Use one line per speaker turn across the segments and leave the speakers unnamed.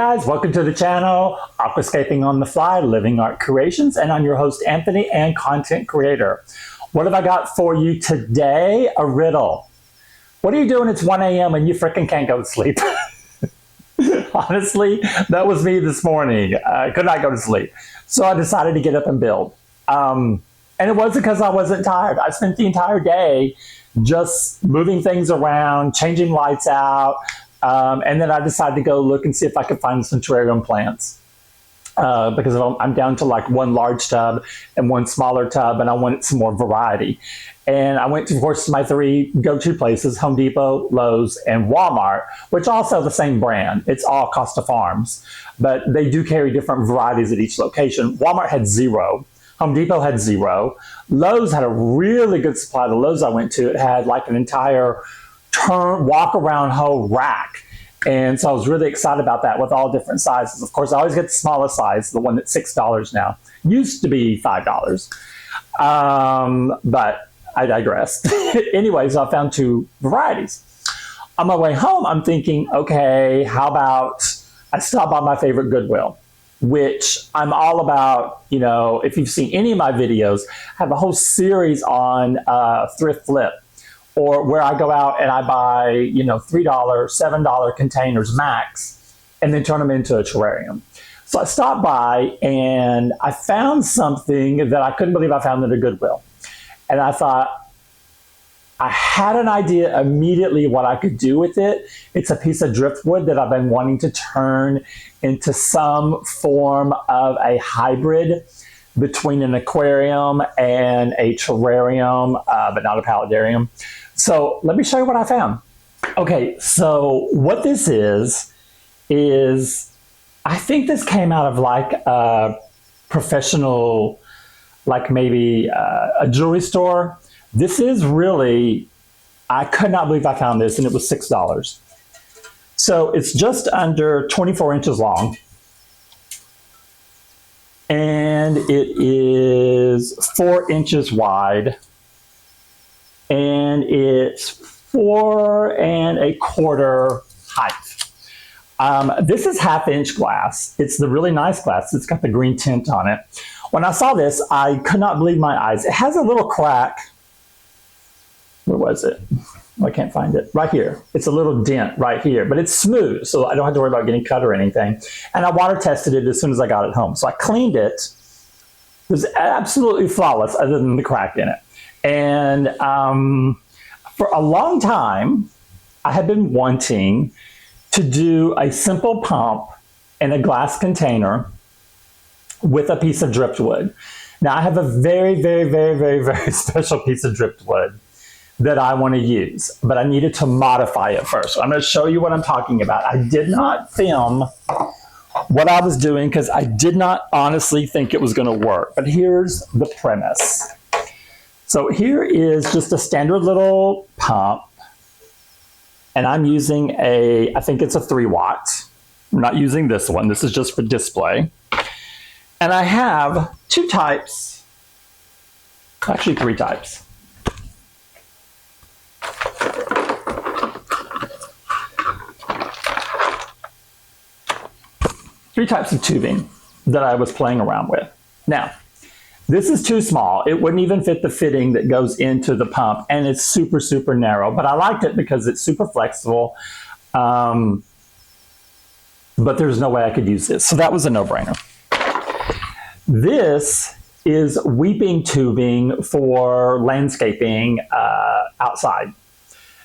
Guys, welcome to the channel, Aquascaping on the Fly, Living Art Creations, and I'm your host, Anthony, and content creator. What have I got for you today? A riddle. What are you doing? It's 1 a.m. and you freaking can't go to sleep. Honestly, that was me this morning. I could not go to sleep. So I decided to get up and build. And it wasn't because I wasn't tired. I spent the entire day just moving things around, changing lights out, and then I decided to go look and see if I could find some terrarium plants. Because I'm down to like one large tub and one smaller tub, and I wanted some more variety. And I went to, of course, my three go-to places, Home Depot, Lowe's, and Walmart, which all sell the same brand. It's all Costa Farms, but they do carry different varieties at each location. Walmart had 0. Home Depot had 0. Lowe's had a really good supply. The Lowe's I went to, it had like an entire walk around whole rack. And so I was really excited about that with all different sizes. Of course, I always get the smallest size, the one that's $6 now. Used to be $5. But I digress. Anyway, so I found 2 varieties. On my way home, I'm thinking, okay, how about I stop by my favorite Goodwill, which I'm all about. You know, if you've seen any of my videos, I have a whole series on thrift flip, or where I go out and I buy, $3, $7 containers max, and then turn them into a terrarium. So I stopped by and I found something that I couldn't believe I found at a Goodwill. And I thought, I had an idea immediately what I could do with it. It's a piece of driftwood that I've been wanting to turn into some form of a hybrid between an aquarium and a terrarium, but not a paludarium. So let me show you what I found. Okay, so what this is I think this came out of like a professional, like maybe a jewelry store. This is really, I could not believe I found this, and it was $6. So it's just under 24 inches long. And it is 4 inches wide. And it's 4 1/4 height. This is 1/2-inch glass. It's the really nice glass. It's got the green tint on it. When I saw this, I could not believe my eyes. It has a little crack. Where was it? Oh, I can't find it. Right here. It's a little dent right here, but it's smooth, so I don't have to worry about getting cut or anything. And I water tested it as soon as I got it home. So I cleaned it. It was absolutely flawless other than the crack in it. And for a long time, I had been wanting to do a simple pump in a glass container with a piece of driftwood. Now I have a very, very, very, very, very special piece of driftwood that I want to use, but I needed to modify it first. So I'm going to show you what I'm talking about. I did not film what I was doing because I did not honestly think it was going to work, but here's the premise. So here is just a standard little pump, and I'm using I think it's a 3 watt. I'm not using this one. This is just for display. And I have 2 types, actually 3 types. 3 types of tubing that I was playing around with. Now, this is too small. It wouldn't even fit the fitting that goes into the pump, and it's super, super narrow. But I liked it because it's super flexible, but there's no way I could use this. So that was a no-brainer. This is weeping tubing for landscaping outside.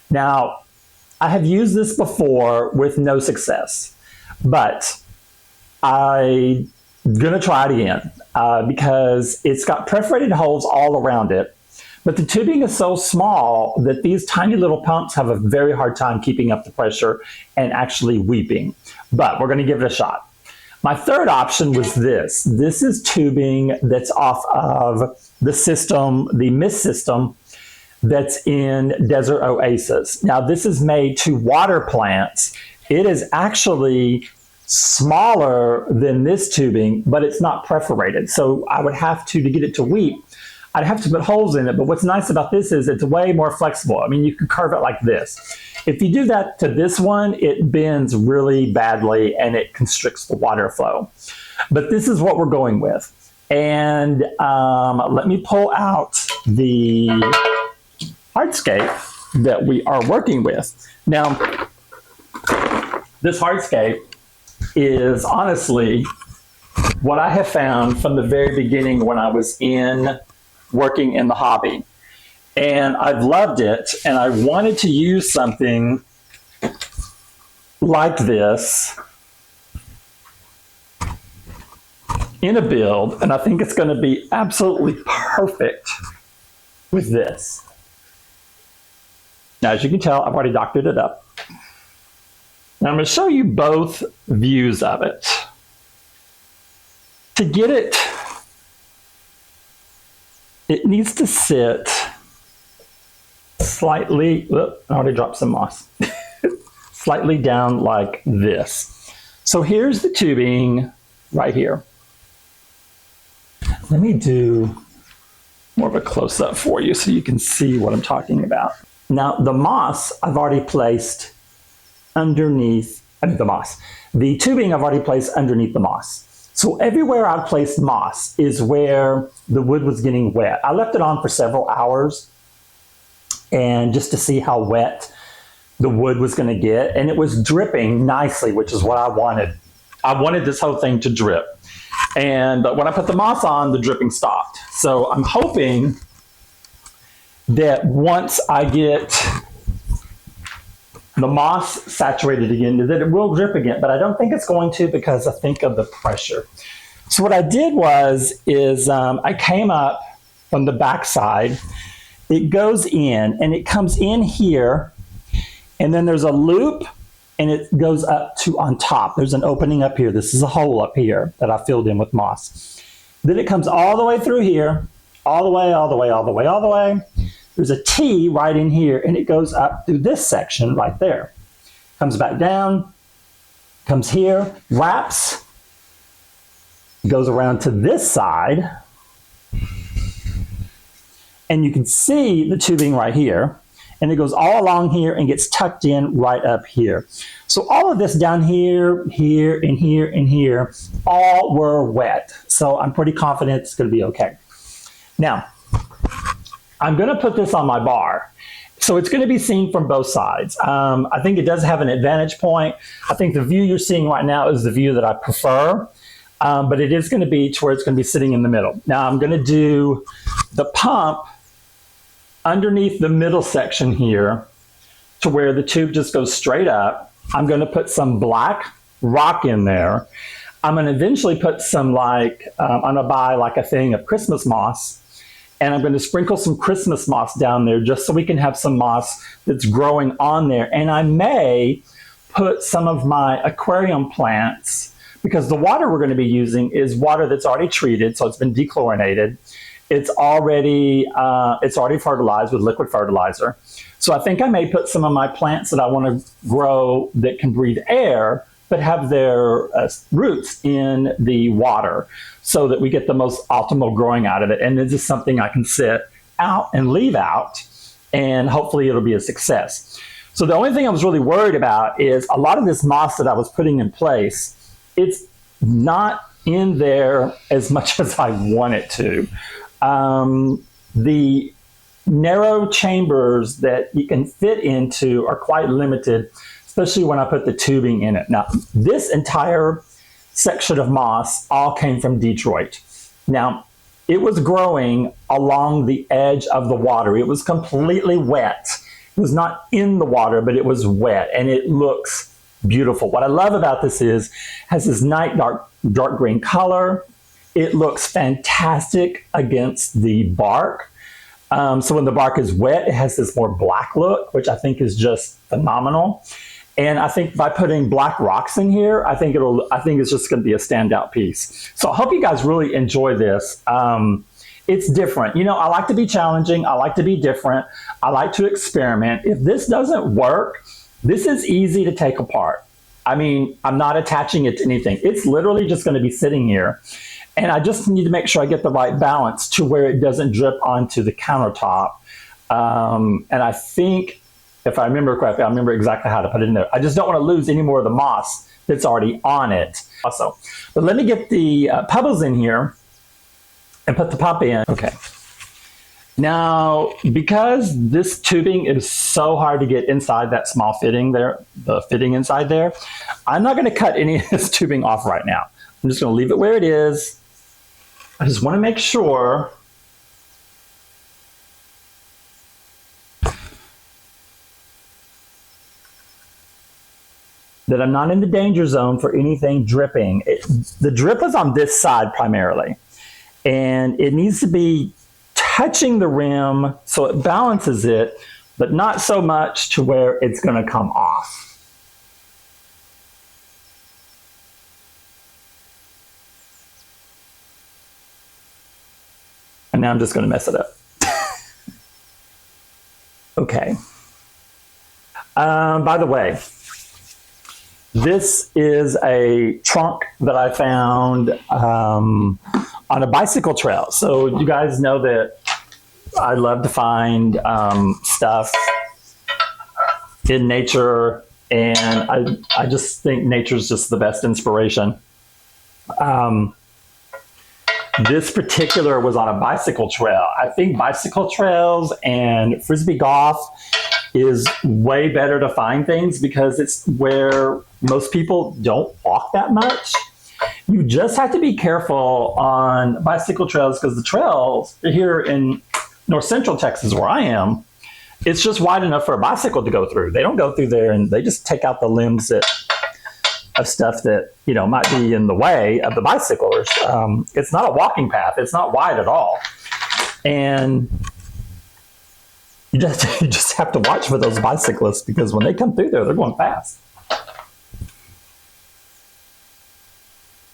Now, I have used this before with no success, but I'm gonna try it again because it's got perforated holes all around it, but the tubing is so small that these tiny little pumps have a very hard time keeping up the pressure and actually weeping. But we're gonna give it a shot. My third option was this. This is tubing that's off of the system, the mist system that's in Desert Oasis. Now this is made to water plants. It is actually smaller than this tubing, but it's not perforated. So I would have to get it to weep, I'd have to put holes in it. But what's nice about this is it's way more flexible. I mean, you can curve it like this. If you do that to this one, it bends really badly and it constricts the water flow. But this is what we're going with. And let me pull out the hardscape that we are working with. Now, this hardscape is honestly what I have found from the very beginning when I was working in the hobby. And I've loved it, and I wanted to use something like this in a build, and I think it's going to be absolutely perfect with this. Now, as you can tell, I've already doctored it up. Now, I'm going to show you both views of it. To get it, it needs to sit slightly, whoop, I already dropped some moss, slightly down like this. So here's the tubing right here. Let me do more of a close-up for you so you can see what I'm talking about. Now, the moss I've already placed underneath the tubing I've already placed underneath the moss. So everywhere I've placed moss is where the wood was getting wet. I left it on for several hours and just to see how wet the wood was going to get. And it was dripping nicely, which is what I wanted. I wanted this whole thing to drip. And when I put the moss on, the dripping stopped. So I'm hoping that once I get the moss saturated again, that it will drip again, but I don't think it's going to because I think of the pressure. So what I did is I came up from the backside. It goes in and it comes in here, and then there's a loop and it goes up to on top. There's an opening up here. This is a hole up here that I filled in with moss. Then it comes all the way through here, all the way, all the way, all the way, all the way. There's a T right in here, and it goes up through this section right there. Comes back down, comes here, wraps, goes around to this side, and you can see the tubing right here, and it goes all along here and gets tucked in right up here. So all of this down here, here, and here, and here, all were wet. So I'm pretty confident it's going to be okay. Now, I'm going to put this on my bar. So it's going to be seen from both sides. I think it does have an advantage point. I think the view you're seeing right now is the view that I prefer, but it is going to be to where it's going to be sitting in the middle. Now I'm going to do the pump underneath the middle section here to where the tube just goes straight up. I'm going to put some black rock in there. I'm going to eventually put some I'm going to buy like a thing of Christmas moss. And I'm going to sprinkle some Christmas moss down there just so we can have some moss that's growing on there. And I may put some of my aquarium plants, because the water we're going to be using is water that's already treated, so it's been dechlorinated. It's already fertilized with liquid fertilizer. So I think I may put some of my plants that I want to grow that can breathe air, but have their roots in the water so that we get the most optimal growing out of it. And this is something I can sit out and leave out, and hopefully it'll be a success. So the only thing I was really worried about is a lot of this moss that I was putting in place, it's not in there as much as I want it to. The narrow chambers that you can fit into are quite limited, especially when I put the tubing in it. Now, this entire section of moss all came from Detroit. Now, it was growing along the edge of the water. It was completely wet. It was not in the water, but it was wet, and it looks beautiful. What I love about this is, has this nice dark green color. It looks fantastic against the bark. So when the bark is wet, it has this more black look, which I think is just phenomenal. And I think by putting black rocks in here, I think it's just going to be a standout piece. So I hope you guys really enjoy this. It's different. You know, I like to be challenging. I like to be different. I like to experiment. If this doesn't work, this is easy to take apart. I mean, I'm not attaching it to anything. It's literally just going to be sitting here. And I just need to make sure I get the right balance to where it doesn't drip onto the countertop. And I think If I remember correctly, I remember exactly how to put it in there. I just don't want to lose any more of the moss that's already on it. Also, but let me get the pebbles in here and put the pump in. Okay. Now, because this tubing is so hard to get inside that small fitting there, the fitting inside there, I'm not going to cut any of this tubing off right now. I'm just going to leave it where it is. I just want to make sure that I'm not in the danger zone for anything dripping. The drip is on this side primarily, and it needs to be touching the rim so it balances it, but not so much to where it's going to come off. And now I'm just going to mess it up. Okay. By the way, this is a trunk that I found on a bicycle trail. So you guys know that I love to find stuff in nature, and I just think nature is just the best inspiration. This particular was on a bicycle trail. I think bicycle trails and frisbee golf is way better to find things because it's where most people don't walk that much. You just have to be careful on bicycle trails because the trails here in north central Texas where I am, it's just wide enough for a bicycle to go through. They don't go through there and they just take out the limbs of stuff that, you know, might be in the way of the bicyclers. It's not a walking path. It's not wide at all. And you just have to watch for those bicyclists because when they come through there, they're going fast.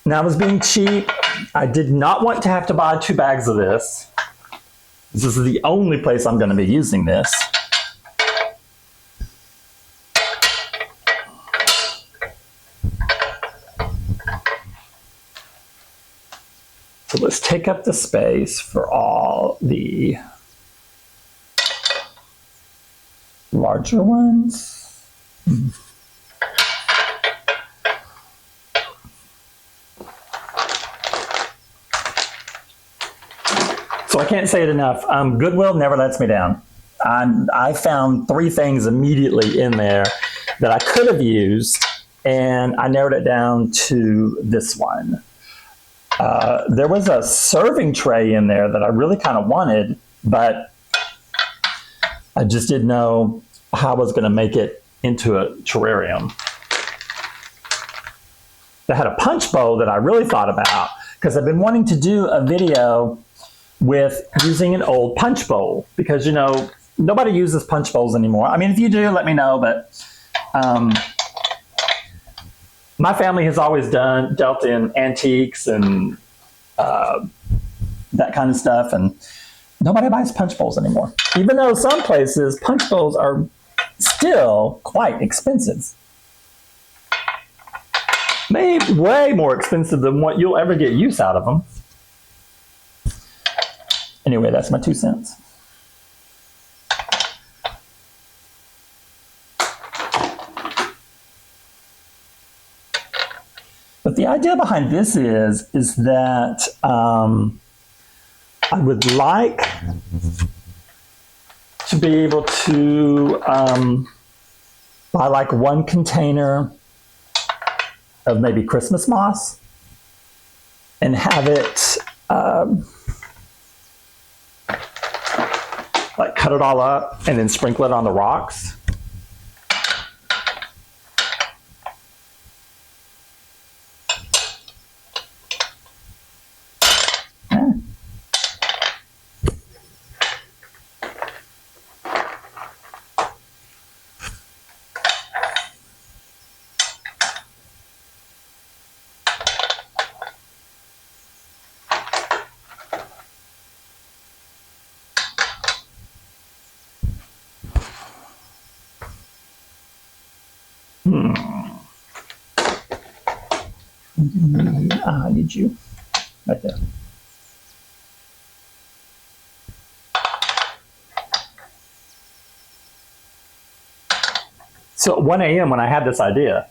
Now, I was being cheap. I did not want to have to buy 2 bags of this. This is the only place I'm going to be using this. So let's take up the space for all the larger ones. So I can't say it enough. Goodwill never lets me down. I found 3 things immediately in there that I could have used, and I narrowed it down to this one. There was a serving tray in there that I really kind of wanted, but I just didn't know how I was going to make it into a terrarium. They had a punch bowl that I really thought about because I've been wanting to do a video with using an old punch bowl because, you know, nobody uses punch bowls anymore. I mean, if you do, let me know, but my family has always dealt in antiques and that kind of stuff, and nobody buys punch bowls anymore. Even though some places, punch bowls are still quite expensive. Maybe way more expensive than what you'll ever get use out of them. Anyway, that's my 2 cents. But the idea behind this is that I would like to be able to buy like 1 container of maybe Christmas moss and have it like cut it all up and then sprinkle it on the rocks. I need you right there. So at 1 a.m. when I had this idea,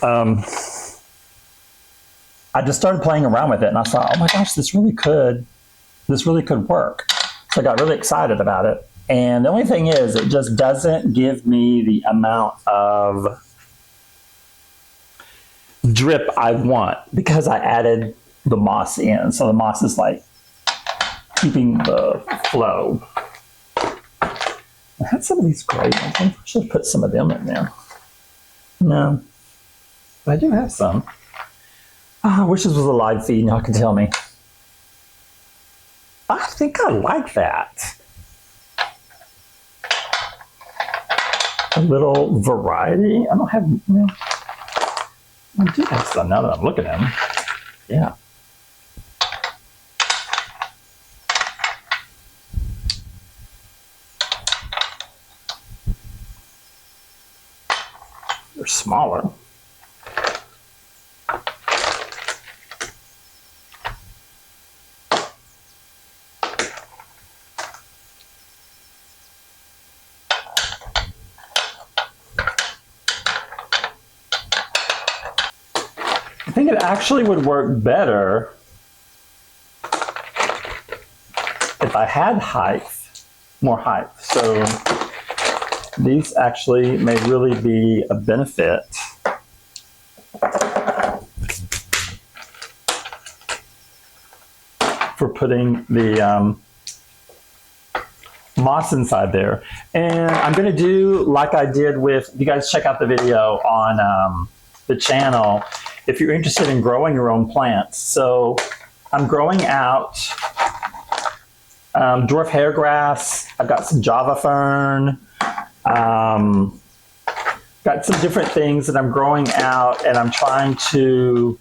I just started playing around with it, and I thought, oh my gosh, this really could work. So I got really excited about it. And the only thing is, it just doesn't give me the amount of drip I want because I added the moss in. So the moss is like keeping the flow. I had some of these great ones. I should have put some of them in there. No, but I do have some. Oh, I wish this was a live feed and y'all can tell me. I think I like that. A little variety. I don't have, well, I do have some now that I'm looking at them. Yeah. They're smaller. I think it actually would work better if I had more height. So these actually may really be a benefit. For putting the moss inside there. And I'm going to do like I did with, you guys check out the video on the channel if you're interested in growing your own plants. So I'm growing out dwarf hairgrass. I've got some Java fern. Got some different things that I'm growing out, and I'm trying to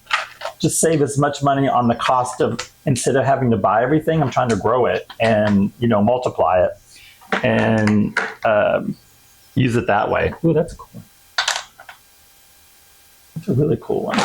just save as much money on the cost of, instead of having to buy everything, I'm trying to grow it and, you know, multiply it and use it that way. Ooh, that's a cool one. That's a really cool one.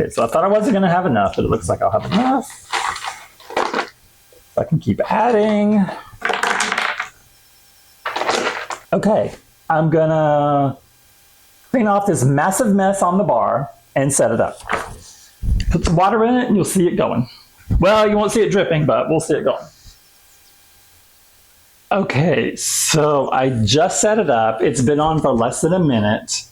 Okay, so I thought I wasn't going to have enough, but it looks like I'll have enough. So I can keep adding. Okay, I'm going to clean off this massive mess on the bar and set it up. Put some water in it and you'll see it going. Well, you won't see it dripping, but we'll see it going. Okay, so I just set it up. It's been on for less than a minute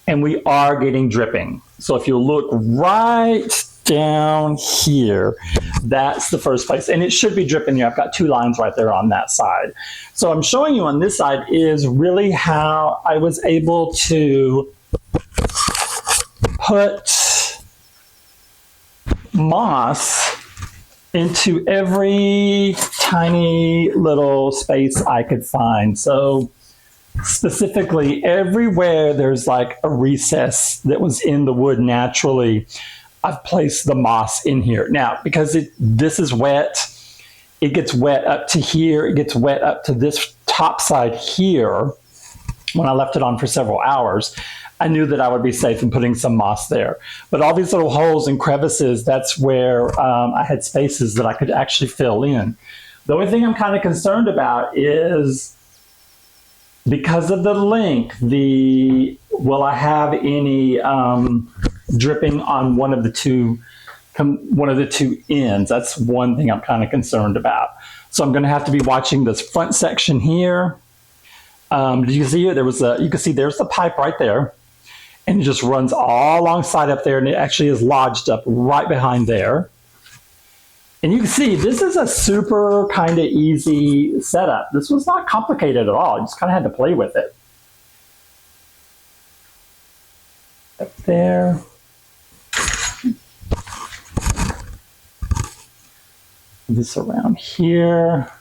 and we are getting dripping. So if you look right down here, that's the first place. And it should be dripping here. I've got 2 lines right there on that side. So I'm showing you on this side is really how I was able to put moss into every tiny little space I could find. So specifically everywhere there's like a recess that was in the wood naturally, I've placed the moss in here. Now, because this is wet, it gets wet up to here, it gets wet up to this top side here. When I left it on for several hours, I knew that I would be safe in putting some moss there. But all these little holes and crevices, that's where I had spaces that I could actually fill in. The only thing I'm kind of concerned about is, because of the length, will I have any dripping on one of the two ends? That's one thing I'm kind of concerned about. So I'm going to have to be watching this front section here. Did you see it? You can see there's the pipe right there, and it just runs all alongside up there, and it actually is lodged up right behind there. And you can see this is a super kind of easy setup. This was not complicated at all. You just kind of had to play with it. Up there. This around here.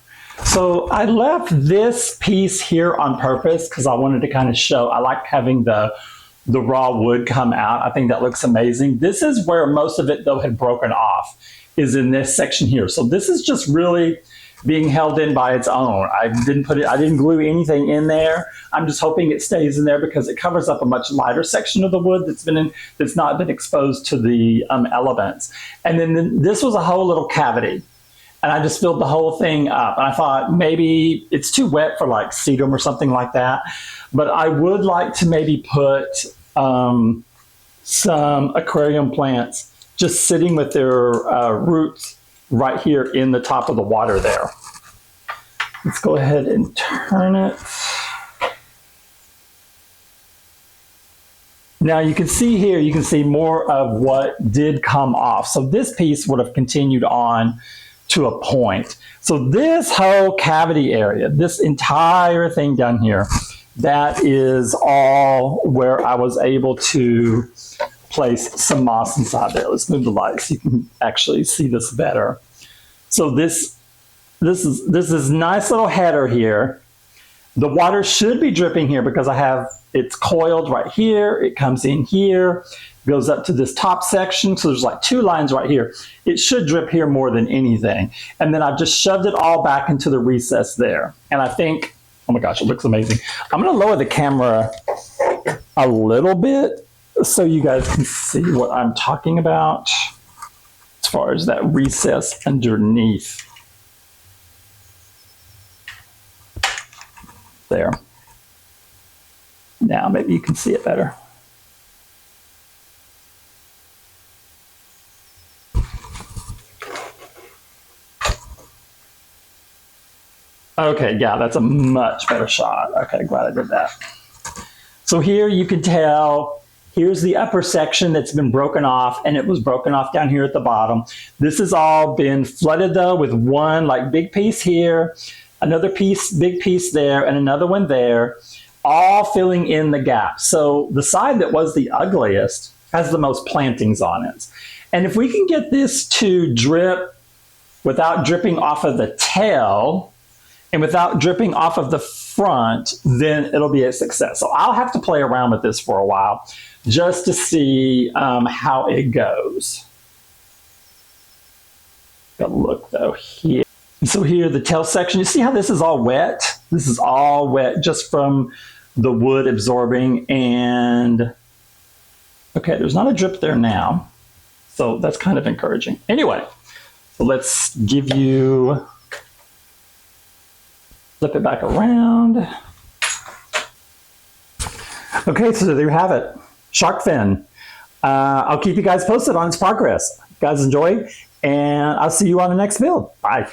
So I left this piece here on purpose because I wanted to kind of show, I like having the raw wood come out. I think that looks amazing. This is where most of it though had broken off, is in this section here. So this is just really being held in by its own. I didn't glue anything in there. I'm just hoping it stays in there because it covers up a much lighter section of the wood that's not been exposed to the elements. And then this was a whole little cavity. And I just filled the whole thing up. And I thought maybe it's too wet for like sedum or something like that. But I would like to maybe put some aquarium plants just sitting with their roots right here in the top of the water there. Let's go ahead and turn it. Now you can see here, you can see more of what did come off. So this piece would have continued on to a point. So this whole cavity area, this entire thing down here, that is all where I was able to place some moss inside there. Let's move the light so you can actually see this better. So this is nice little header here. The water should be dripping here because it's coiled right here. It comes in here, goes up to this top section. So there's like 2 lines right here. It should drip here more than anything. And then I've just shoved it all back into the recess there. And I think, oh my gosh, it looks amazing. I'm going to lower the camera a little bit so you guys can see what I'm talking about as far as that recess underneath. There. Now maybe you can see it better. Okay, yeah, that's a much better shot. Okay, glad I did that. So here you can tell, here's the upper section that's been broken off, and it was broken off down here at the bottom. This has all been flooded though with one like big piece here, another piece, big piece there, and another one there, all filling in the gap. So the side that was the ugliest has the most plantings on it. And if we can get this to drip without dripping off of the tail, and without dripping off of the front, then it'll be a success. So I'll have to play around with this for a while just to see how it goes. Got to look though here. So here, the tail section, you see how this is all wet? This is all wet just from the wood absorbing, and okay, there's not a drip there now. So that's kind of encouraging. Anyway, so let's give you, flip it back around. Okay, so there you have it. Shark fin. I'll keep you guys posted on its progress. You guys enjoy, and I'll see you on the next build. Bye.